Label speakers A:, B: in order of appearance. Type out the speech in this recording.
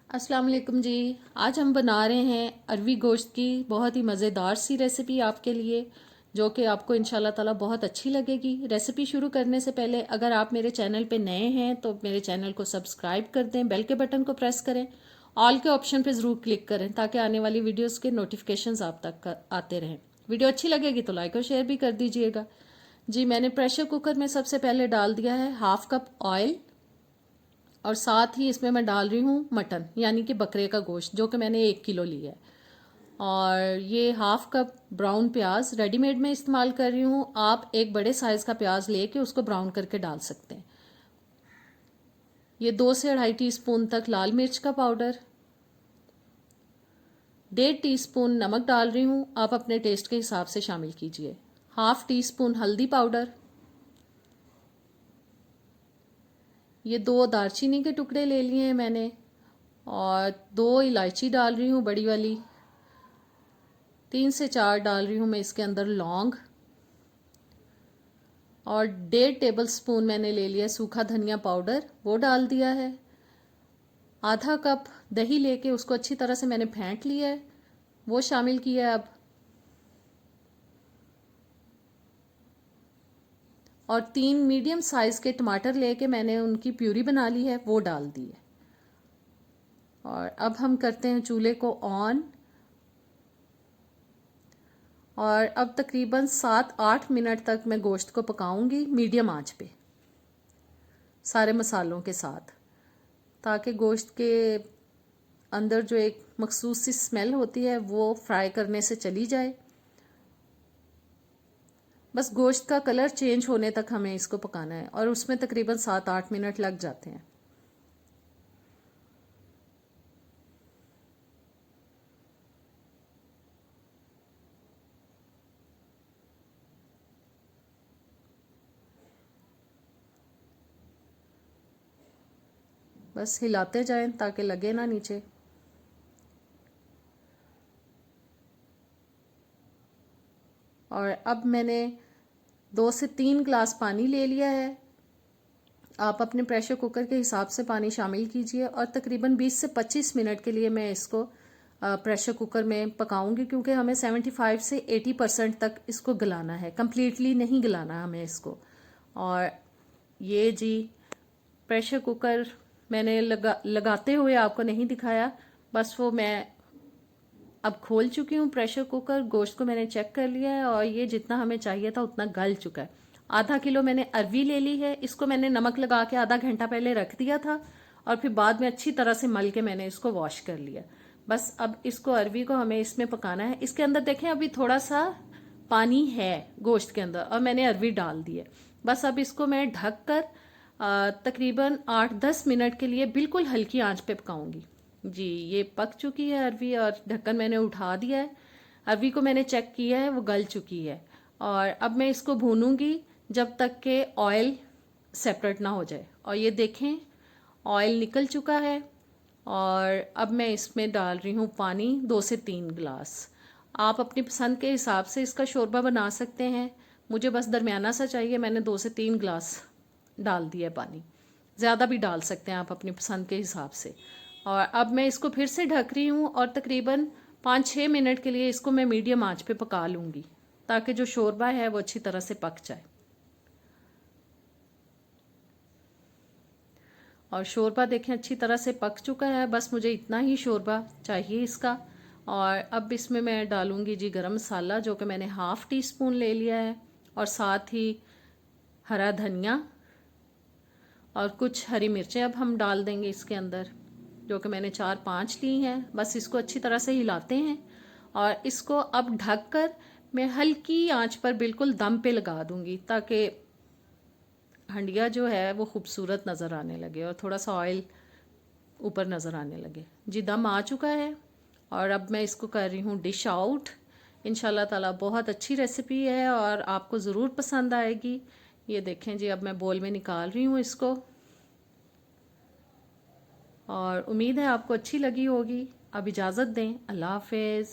A: अस्सलाम वालेकुम जी। आज हम बना रहे हैं अरवी गोश्त की बहुत ही मज़ेदार सी रेसिपी आपके लिए, जो कि आपको इंशाल्लाह ताला बहुत अच्छी लगेगी। रेसिपी शुरू करने से पहले अगर आप मेरे चैनल पे नए हैं तो मेरे चैनल को सब्सक्राइब कर दें, बेल के बटन को प्रेस करें, ऑल के ऑप्शन पे ज़रूर क्लिक करें ताकि आने वाली वीडियोज़ के नोटिफिकेशंस आप तक आते रहें। वीडियो अच्छी लगेगी तो लाइक और शेयर भी कर दीजिएगा। जी, मैंने प्रेशर कुकर में सबसे पहले डाल दिया है 1/2 कप ऑयल, और साथ ही इसमें मैं डाल रही हूँ मटन यानी कि बकरे का गोश्त, जो कि मैंने 1 किलो लिया है। और ये 1/2 कप ब्राउन प्याज रेडीमेड में इस्तेमाल कर रही हूँ। आप एक बड़े साइज़ का प्याज लेके उसको ब्राउन करके डाल सकते हैं। ये 2 से 2.5 टीस्पून तक लाल मिर्च का पाउडर, 1.5 टीस्पून नमक डाल रही हूँ, आप अपने टेस्ट के हिसाब से शामिल कीजिए। 1/2 टीस्पून हल्दी पाउडर, ये 2 दालचीनी के टुकड़े ले लिए हैं मैंने, और 2 इलायची डाल रही हूँ बड़ी वाली, 3 से 4 डाल रही हूँ मैं इसके अंदर लौंग, और 1.5 टेबल स्पून मैंने ले लिया सूखा धनिया पाउडर, वो डाल दिया है। आधा कप दही लेके उसको अच्छी तरह से मैंने फेंट लिया है, वो शामिल किया है अब। और 3 मीडियम साइज़ के टमाटर लेके मैंने उनकी प्यूरी बना ली है, वो डाल दी है। और अब हम करते हैं चूल्हे को ऑन, और अब तकरीबन 7-8 मिनट तक मैं गोश्त को पकाऊंगी मीडियम आंच पे सारे मसालों के साथ, ताकि गोश्त के अंदर जो एक मखसूस सी स्मेल होती है वो फ्राई करने से चली जाए। बस गोश्त का कलर चेंज होने तक हमें इसको पकाना है, और उसमें तकरीबन 7-8 मिनट लग जाते हैं। बस हिलाते जाएं ताकि लगे ना नीचे। और अब मैंने 2 से 3 ग्लास पानी ले लिया है। आप अपने प्रेशर कुकर के हिसाब से पानी शामिल कीजिए, और तकरीबन 20 से 25 मिनट के लिए मैं इसको प्रेशर कुकर में पकाऊंगी, क्योंकि हमें 75 से 80% तक इसको गलाना है, कम्प्लीटली नहीं गलाना हमें इसको। और ये जी प्रेशर कुकर मैंने लगाते हुए आपको नहीं दिखाया, बस वो मैं अब खोल चुकी हूँ प्रेशर कुकर। गोश्त को मैंने चेक कर लिया है, और ये जितना हमें चाहिए था उतना गल चुका है। आधा किलो मैंने अरवी ले ली है, इसको मैंने नमक लगा के आधा घंटा पहले रख दिया था, और फिर बाद में अच्छी तरह से मल के मैंने इसको वॉश कर लिया। बस अब इसको अरवी को हमें इसमें पकाना है। इसके अंदर देखें अभी थोड़ा सा पानी है गोश्त के अंदर, और मैंने अरवी डाल दी है। बस अब इसको मैं ढक कर तकरीबन 8-10 मिनट के लिए बिल्कुल हल्की आंच पे पकाऊंगी। जी, ये पक चुकी है अरवी, और ढक्कन मैंने उठा दिया है। अरवी को मैंने चेक किया है, वो गल चुकी है। और अब मैं इसको भूनूंगी जब तक के ऑयल सेपरेट ना हो जाए। और ये देखें ऑयल निकल चुका है, और अब मैं इसमें डाल रही हूँ पानी 2 से 3 ग्लास। आप अपनी पसंद के हिसाब से इसका शोरबा बना सकते हैं। मुझे बस दरमियाना सा चाहिए, मैंने 2 से 3 ग्लास डाल दिया पानी। ज़्यादा भी डाल सकते हैं आप अपनी पसंद के हिसाब से। और अब मैं इसको फिर से ढक रही हूँ, और तकरीबन 5-6 मिनट के लिए इसको मैं मीडियम आंच पे पका लूँगी, ताकि जो शोरबा है वो अच्छी तरह से पक जाए। और शोरबा देखें अच्छी तरह से पक चुका है, बस मुझे इतना ही शोरबा चाहिए इसका। और अब इसमें मैं डालूँगी जी गरम मसाला, जो कि मैंने 1/2 टीस्पून ले लिया है, और साथ ही हरा धनिया और कुछ हरी मिर्चें अब हम डाल देंगे इसके अंदर, जो कि मैंने 4-5 ली हैं। बस इसको अच्छी तरह से हिलाते हैं, और इसको अब ढककर मैं हल्की आंच पर बिल्कुल दम पे लगा दूंगी, ताकि हंडिया जो है वो खूबसूरत नज़र आने लगे और थोड़ा सा ऑयल ऊपर नज़र आने लगे। जी, दम आ चुका है, और अब मैं इसको कर रही हूँ डिश आउट। इंशाल्लाह ताला बहुत अच्छी रेसिपी है और आपको ज़रूर पसंद आएगी। ये देखें जी, अब मैं बोल में निकाल रही हूँ इसको, और उम्मीद है आपको अच्छी लगी होगी। अब इजाज़त दें, अल्लाह हाफिज़।